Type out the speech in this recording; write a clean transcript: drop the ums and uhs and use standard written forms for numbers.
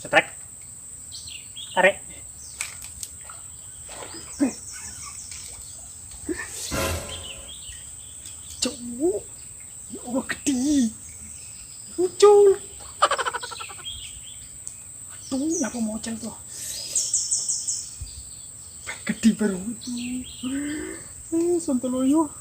Cetrek. Tarik. Cuk. Ya Allah gede. Muncul. Tuh, apa mocel tuh? Gede baru itu. Sontoloyo.